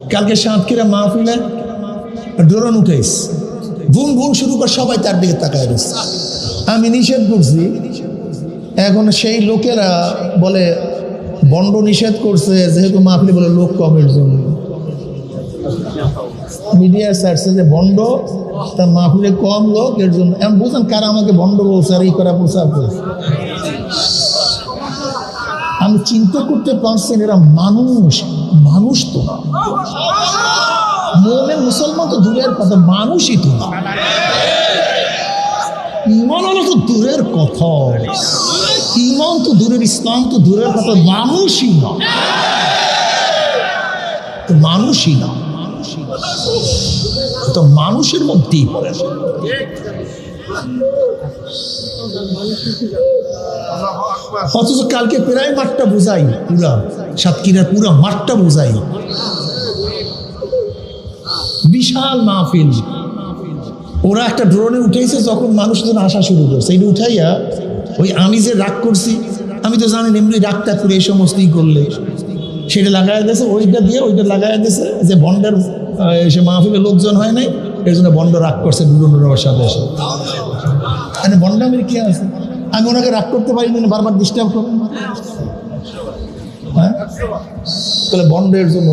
কালকে সাতক্ষীরা মাহফিলে drone উঠেছ, boom boom শুরু করে সবাই তার দিকে তাকায় রয়েছে। আমি নিষেধ করছি, এখন সেই লোকেরা বলে বন্ড নিষেধ করছে যেহেতু মাহফিলে বলে লোক কমের জন্য। মিডিয়া ছাড়ছে যে বন্ড তার মাহফিলে কম লোক এর জন্য। এমন বুঝলেন কারা আমাকে বন্ড বলছে আর এই করা প্রচার করছে। আমি চিন্তা করতে পারছেন এরা মানুষ, মানুষ তো না। মোমেন মুসলমান তো দূরের কথা, মানুষই তো না। ইমান হলো তো দূরের কথা, ইমান তো দূরের, ইসলাম তো দূরের কথা, মানুষই না, মানুষই না, তো মানুষের মধ্যেই পড়ে। অথচ কালকে প্রায় মাঠটা বোঝাই, পুরা সাতক্ষীরার পুরা মাঠটা বোঝাই, বিশাল মাহফিল। ওরা একটা ড্রোনে উঠেছে, যখন মানুষজন আসা শুরু করছে, এটা উঠাইয়া ওই আমি যে রাগ করছি, আমি তো জানেন এমনি রাগটা করে এই সমস্তই করলে সেটা লাগাই দিয়েছে, ওইটা দিয়ে ওইটা লাগাই দিয়েছে যে বন্ডের সে মাহফিলের লোকজন হয় নাই, এর জন্য বন্ড রাগ করছে ড্রোনের সাথে এসে। মানে বন্ড আমি কি আছে, আমি ওনাকে রাগ করতে পারি না, বারবার ডিস্টার্ব করবো। হ্যাঁ, তাহলে বন্ডের জন্য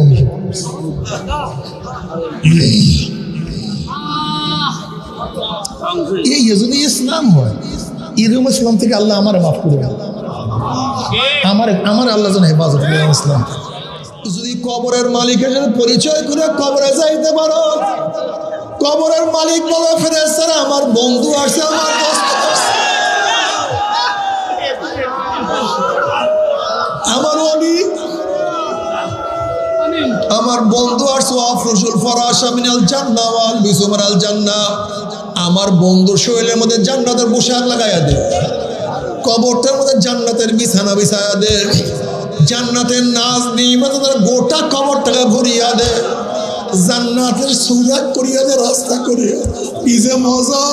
এই যদি ইসলাম হয়, এরকম ইসলাম থেকে আল্লাহ আমার মাফ করে দেন, আমার আল্লাহ যেন হেফাজত করেন ইসলাম। যদি কবরের মালিকের সাথে পরিচয় করে কবরে যাইতে পারো, কবরের মালিক বলে ফেরেশতারা আমার বন্ধু আসছে, আমার দোস্ত আসছে, আমার অনেক আমার বন্ধু আসছে, আফরুসুল ফরাশা মিনাল জান্নাহ ওয়াল বিসুমারাল জান্নাহ, আমার বন্ধুর শরীরের মধ্যে জান্নাতের পোশাক লাগাইয়া দে, কবরটার মধ্যে জান্নাতের বিছানা বিছায়া দে, জান্নাতের নাজ নিয়ামত গোটা কবরটাকে ভরিয়া দে, জান্নাতের সুরাক করিয়া দে, রাস্তা করিয়া। কি যে মজা!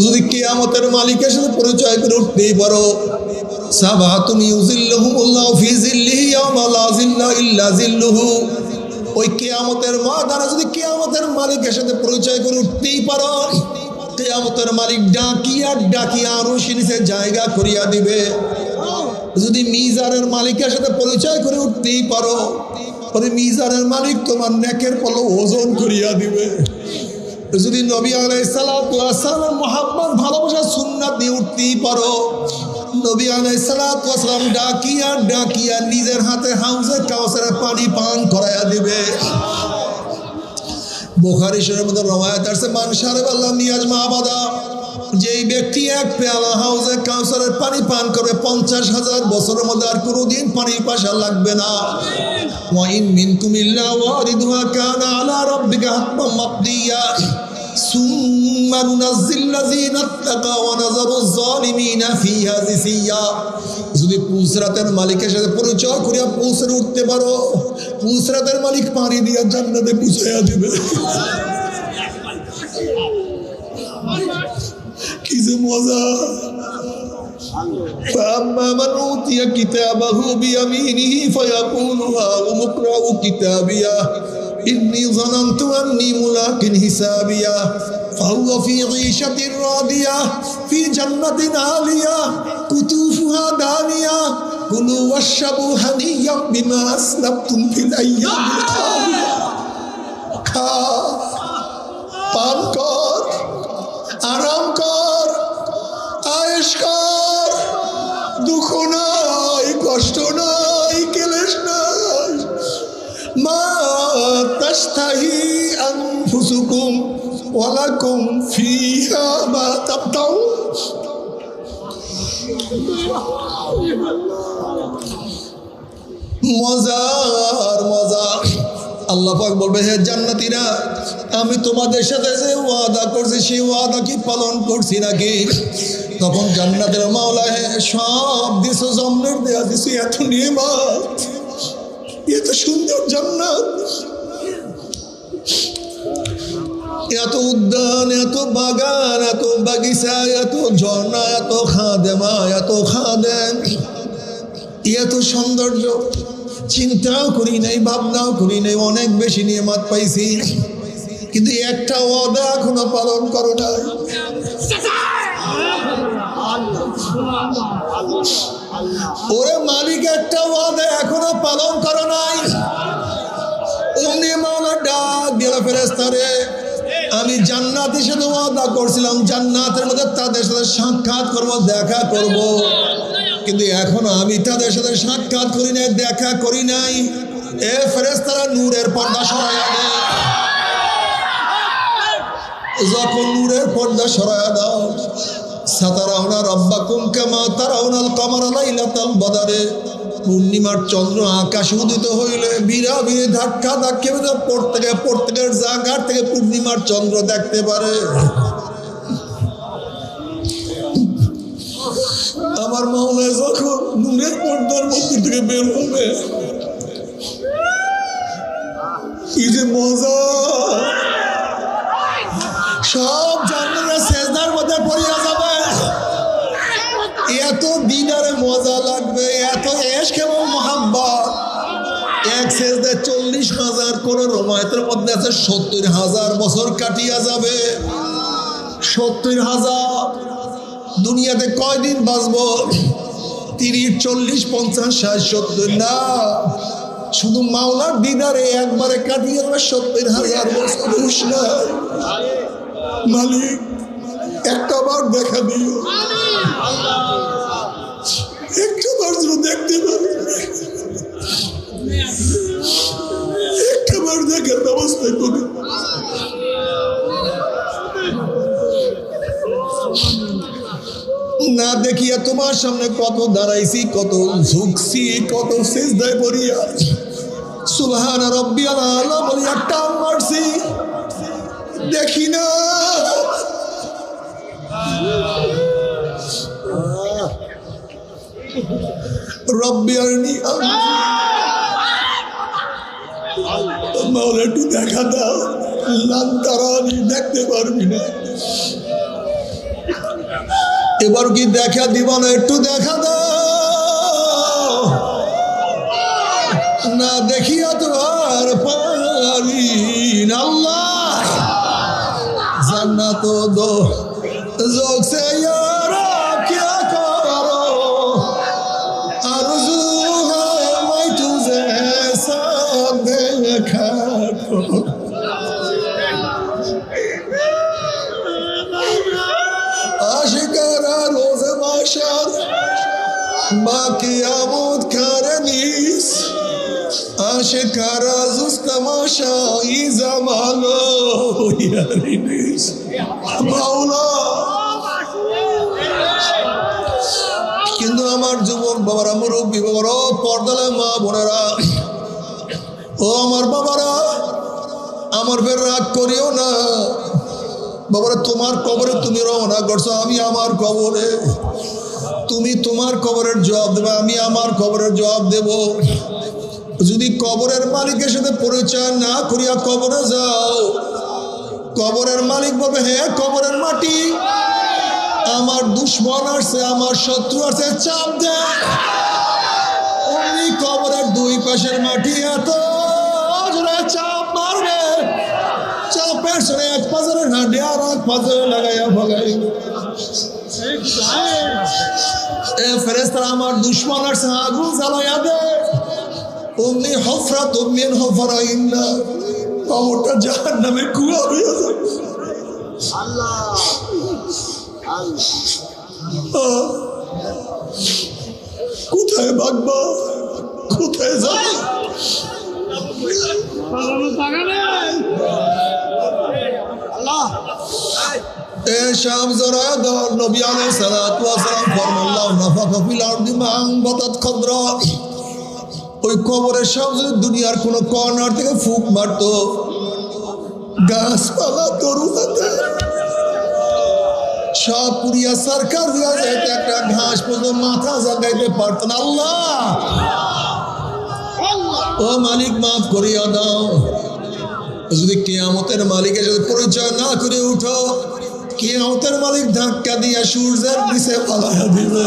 যদি কিয়ামতের মালিকের সাথে পরিচয় করে উঠতেই পারো, সাবাতুন ইউজিল্লুহুমুল্লাহু ফি জিল্লিহি ইয়াওমা লা জিল্লা ইল্লা জিল্লুহু, ওই কিয়ামতের ময়দানে যদি কিয়ামতের মালিকের সাথে পরিচয় করে উঠতেই পারো, কিয়ামতের মালিক ডাকিয়া ডাকিয়া আরশের নিচে জায়গা করিয়া দিবে। যদি মিজানের মালিকের সাথে পরিচয় করে উঠতেই পারো, ওই মিজানের মালিক তোমার নেকের পলক ওজন করিয়া দিবে। যদি নবী আলাইহিস সালাতু ওয়াস সালামের মুহাব্বত ভালোবাসা সুন্নাত দিয়ে উঠতেই পারো, নবী আলাইহিস সালাতু ওয়াস সালাম ডাকিয়া ডাকিয়া নিজের হাতে হাউজে কাউসারের পানি পান করাইয়া দিবে। বুখারী শরীফের মধ্যে রওয়ায়াত আছে, মান শারিবা লাম ইয়াজমা আবাদা, যেই ব্যক্তি এক পেয়ালা হাউজে কাউসারের পানি পান করবে 50,000 বছরের মধ্যে আর কোনোদিন পানির পাশা লাগবে না। ওয়া ইন মিনকুম ইল্লা ওয়ারিদুহা কানা আলা রাব্বিকা হাতমান মাকদিয়া সুম্মা নুনাজ্জিল্লাযিনা ইত্তাকাউ ওয়া নাযারুয যালিমিনা ফিহা জিসিয়া। যদি পুসরাতের মালিকের সাথে পরিচয় করিয়া পুসরে উঠতে পারো, পুসরাতের মালিক পানি দিয়া জান্নাতে পৌঁছাইয়া দিবে। কি যে মজা! فأما من أوتي كتابه بيمينه فيقول هاؤم اقرءوا كتابيه إني ظننت أني ملاق حسابيه فهو في عيشة راضية في جنة عالية قطوفها دانية كلوا واشربوا هنيئا بما أسلفتم في الأيام الخالية। খা, পান কর, আরাম কর, আয়েশ কর, দুঃখ নাই, কষ্ট নাই, ক্লেশ নাই। মা তাশতাহি আনফুসুকুম ওয়া লাকুম ফিহা মা তাবতাউন। মজার মজা। আল্লাহ পাক বলবে, হে জান্নাতীরা, আমি তোমাদের সাথে যে ওয়াদা করছি সেই ওয়াদা কি পালন করছি নাকি? তখন জান্নাতের মাওলা, হে সব দিছো, জমনের দেয়া দিছো, এত নিয়ামত, এত সুন্দর জান্নাত, এত উদ্যান, এত বাগান, এত বাগিচা, এত ঝর্ণা, এত খাদেমা, এত খাদেম, এত সৌন্দর্য চিন্তাও করি নাই, ভাবনাও করি নাই। অনেক বেশি নিয়ামত পাইছি, কিন্তু একটা ওয়াদা এখনো পালন করো নাই। ওরে মালিক, একটা ওয়াদা এখনো পালন করো নাই। ডাক দিল ফেরেশতারে, আমি জান্নাতের সাথে ওয়াদা করছিলাম, জান্নাতের মধ্যে তাদের সাথে সাক্ষাৎ করব, দেখা করব, কিন্তু এখনো আমি তাদের সাথে সাক্ষাৎ করি নাই, দেখা করি নাই। এ ফেরেশতারা নূরের পর্দা সরাইয়া দেয়। যখন নূরের পর্দা সরাইয়া দাও, সাতারাউনা রব্বাকুম কামা তারাউনাল কমারা লাইলাতাল বদরে, পূর্ণিমার চন্দ্র আকাশে উদিত হইলে বিরা বিরে ধাক্কা ধাক্কা প্রত্যেকের জায়গার থেকে পূর্ণিমার চন্দ্র দেখতে পারে। আমার মাওলা যখন নূরের পর্দার মধ্যে থেকে বের হবে, কি যে মজা! সব জান্নাতের সেজদার মধ্যে পড়িয়া যাবে। এত দিনারে মজা লাগবে, এত ইশক এবং মোহাব্বত। এক সেজদায় 40,000, কোন রওয়ায়াতের মধ্যে আছে 70,000 বছর কাটিয়া যাবে। 70,000। দুনিয়াতে কয়দিন বাঁচবো? 30, 40, 50, 60, 70 না, শুধু মাওলার দিদারে একবারে কাটিয়ে যাবে 70,000 বছর। মালিক, একটা বার দেখা দিও, একটা বার যেন দেখতে পারি, একটা বার দেখার ব্যবস্থা করি। না দেখিয়া তোমার সামনে কত দাঁড়াইছি, কত ঝুঁকছি, কত সিজদায় পড়িয়া সুবহান রাব্বিয়াল আলা বলিয়া টান মারছি, দেখি না। রব্বি আরনি, মাওলা একটু দেখা দাও। লান তারানি, দেখতে পারবি না। এবার কি দেখা দিব না? একটু দেখা দাও। না দেখিয়া তো আর পারি না। আল্লাহ জান্নাত দো যোগ সে यारा क्या करो, आरज़ू है मैं तुझे साथ देखा तो। आशिकारा रोज़ माशर बाक़ियामत करनीस, आशिकारा जुस्तमाशा इज़मालो यारिनीस। माওলা, কিন্তু আমার যুবক বাবারা, মুরব্বী বাবারা, পর্দালে মা বোনেরা, ও আমার বাবারা, আমার ফের রাগ করিও না। বাবারা, তোমার কবরে তুমি রওনা করছো, আমি আমার কবরে। তুমি তোমার কবরের জবাব দেবে, আমি আমার কবরের জবাব দেব। যদি কবরের মালিকের সাথে পরিচয় না করিয়া কবরে যাও, কবরের মালিক বলবে, হ্যাঁ কবরের মাটি, আমার দুশ্মন আসছে, আমার শত্রু আসছে, চাপ দেয়। অমনি কবরের দুই পাশের মাটি এত জোরে চাপ মারবে, চাপের সঙ্গে এক পাজরে হাঁটি আর এক পাজরে লাগাইয়া ভাগাই। ফেরেশতারা আমার দুশ্মন আসছে, আগুন জ্বালাইয়া দে। অমনি হফরা তুমিন হফরা ইন্না, কবরটা জাহান্নামের কুয়া হইয়া যাবে। কোথায় ভাগবা, কোথায় যাবে? নবী আলাইহিস সালাতু ওয়াস সালাম ফরমাল্লাহু নাফাকা ফিল আরদি মান বাতাত খদরা। ওই কবরের সব দুনিয়ার কোন কর্নার থেকে ফুক মারতো, গাছপালা তরু সব পুরিয়া সরকার হইয়া যাইতে, একটা ঘাস পর্যন্ত মাথা জাগাইতে পারত না। আল্লাহ, ও মালিক মাফ করিয়া দাও। যদি কিয়ামতের মালিকের সাথে পরিচয় না করে উঠো, কিয়ামতের মালিক ধাক্কা দিয়া সূর্যের নিচে ফালাইয়া দিবে।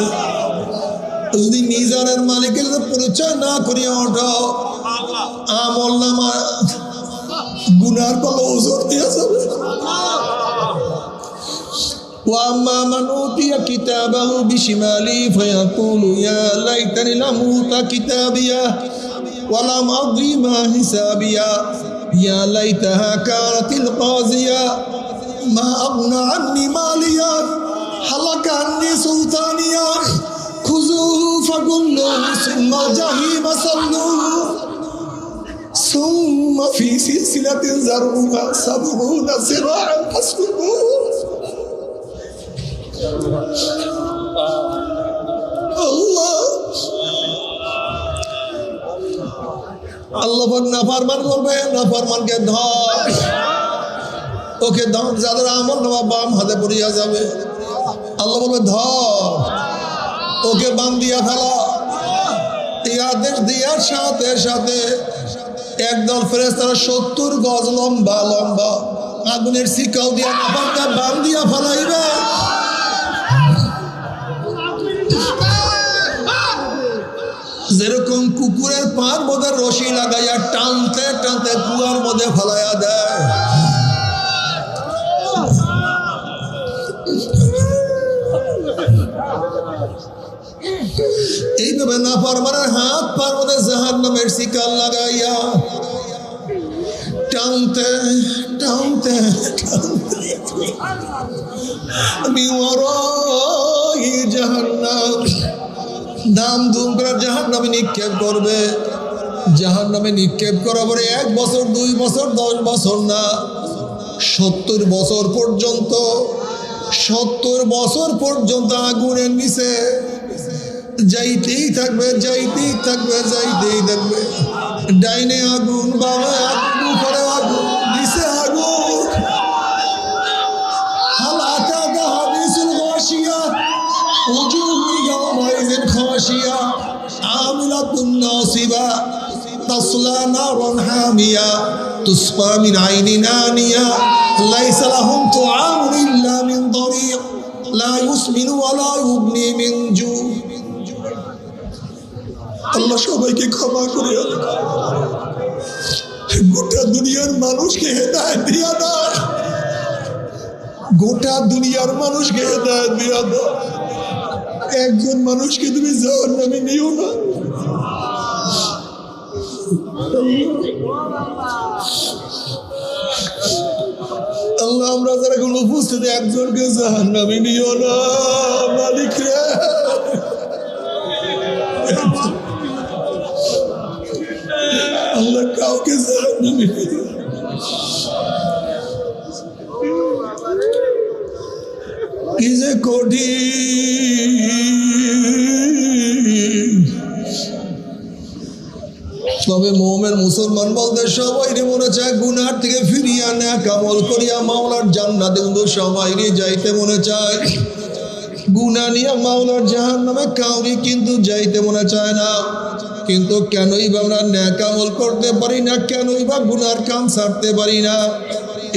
যদি মিজানের মালিকের সাথে পরিচয় না করিয়া ওঠো, আমল নামা গুনার কল ওজোর দিয়া যাবে। وأما من أوتي كتابه بشماله فيقول يا ليتني لم أوت كتابيه ولم أدر ما حسابيه يا ليتها كانت القاضية ما أغنى عني ماليه هلك عني سلطانيه خذوه فغلوه ثم الجحيم صلوه ثم في سلسلة ذرعها 70 ذراعا فاسلكوه। আল্লাহ নাফরমান বলবে, নাফরমানকে ধর, ওকে ধর, যাদের আমল নামা বাম হাতে পড়িয়া যাবে। আল্লাহ বলবে ধর, ওকে বাম দিয়া ফেলা। এই আদেশ দিয়ার সাথে সাথে একদল ফেরেশতারা 70 গজ লম্বা লম্বা আগুনের শিকাও দিয়া নাফরমানকে বাম দিয়া ফেলাইবে। যেরকম কুকুরের পার মধ্যে রশি লাগাইয়া টানতে টানতে কুয়ার মধ্যে ফেলাইয়া দেয়, এইভাবে নাফরমানের হাত পার মধ্যে জাহান্নামের শিকল লাগাইয়া টানতে টানতে টানতে জাহান্নাম দাম ধুম করে জাহান্নামে নিক্ষেপ করবে। জাহান্নামে নিক্ষেপ করার পরে 1 বছর 2 বছর 10 বছর না, 70 বছর পর্যন্ত, 70 বছর পর্যন্ত আগুনের নিচে যাইতেই থাকবে, যাইতেই থাকবে, যাইতেই থাকবে। ডাইনে আগুন, বামে আগুন, উপরে আগুন, নিচে আগুন। হালাকা হাদিসুল গাশিয়া وجوه يومئذ خاشية عاملة ناصبة تصلى نارا حامية تسقى من عين آنية ليس لهم طعام إلا من ضريع لا يسمن ولا يغني من جوع। আল্লাহ সবাইকে ক্ষমা করে গোটা দুনিয়ার মানুষকে হেদায়েত দিয়া দাও, গোটা দুনিয়ার মানুষকে হেদায়েত দিয়া দাও। একজন মানুষকে তুমি জাহান্নামে নিও না। আল্লাহ, আমরা যারা এখন উপস্থিত একজনকে জাহান্নামে নিও না মালিক রে। আল্লাহ কাউকে জাহান্নামে নিও না। কি যে কঠিন। তবে মুমিন মুসলমান বলতে সবাই মনে চায় গুনার থেকে ফিরিয়া নেক আমল করিয়া মাওলার জান্নাতে সবাই যাইতে মনে চায়। গুনাহ নিয়ে মাওলার জাহান্নামে কাউরি কিন্তু যাইতে মনে চায় না। কিন্তু কেনই বা আমরা নেক আমল করতে পারি না, কেনই বা গুনার কাম ছাড়তে পারি না?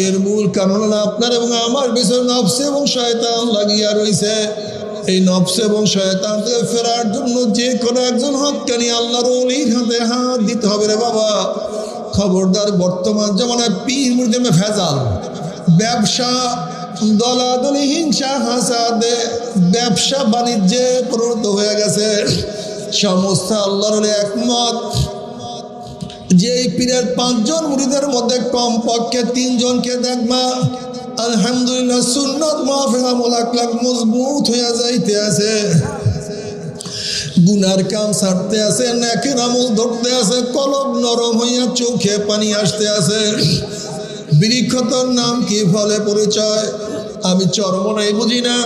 এর মূল কারণ হলো আপনার এবং আমার পিছনে নফস এবং শয়তান লাগিয়া রয়েছে। এই নফস এবং শয়তান থেকে ফেরার জন্য যে কোনো একজন হক্কানি আল্লাহর ওলির হাতে হাত দিতে হবে রে বাবা। খবরদার, বর্তমান জামানায় পীর মুরিদে ভেজাল, ব্যবসা, দলাদলি, হিংসা, হাসাদে ব্যবসা বাণিজ্যে পরিণত হয়ে গেছে। সমস্ত আল্লাহর একমত যে এই পীরের 5 জন মুরিদের মধ্যে কমপক্ষে 3 জনকে দেখবা আলহামদুলিল্লাহ সুন্নাত মাহফিল আমল আকলাক মজবুত হয়ে যাইতে আছে, গুনার কাম ছাড়তে আছে, নেকের আমল ধরতে আছে, কলব নরম হইয়া চোখে পানি আসতে আছে। বৃক্ষতর নাম কি, ফলে পরিচয়। আমি চরমনাই বুঝি না,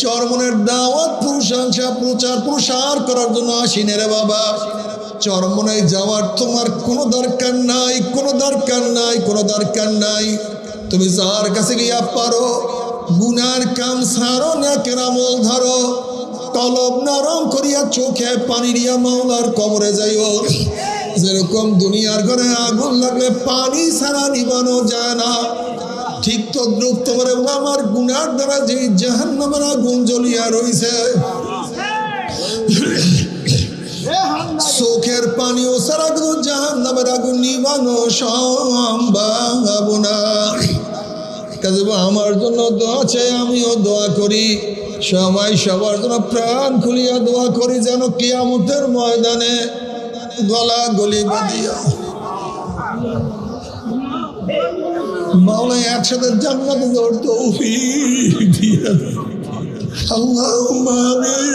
চরমনের দাওয়াত প্রশংসা প্রচার প্রসার করার জন্য আসিনে রে বাবা। চরমনায় যাওয়ার তোমার কোনো দরকার নাই, কোনো দরকার নাই, কোনো দরকার নাই। তুমি যার কাছে গিয়া পারো গুনার কাম ছাড়ো, নেকের আমল ধরো, কলব নরম করিয়া চোখে পানি দিয়া মাওলার কবরে যাইও। যেরকম দুনিয়ার ঘরে আগুন লাগলে পানি ছাড়া নিবানো যায় না, ঠিক তদ্রুপ তোমার এবং আমার গুনার দ্বারা যে জাহান্নামের আগুন জ্বলিয়া রইছে, চোখের পানিও ছাড়া কিন্তু জাহান্নামের আগুন নিবানো সম্ভব না। কাজে আমার জন্য দোয়া চাই, আমিও দোয়া করি, সবাই সবার জন্য প্রাণ খুলিয়া দোয়া করি, যেন কিয়ামতের ময়দানে গলা গলি বাঁধিয়া মাওলা একসাথে জান্নাতে যাওয়ার তৌফিক দিয়া দাও। আল্লাহুম্মা আমিন।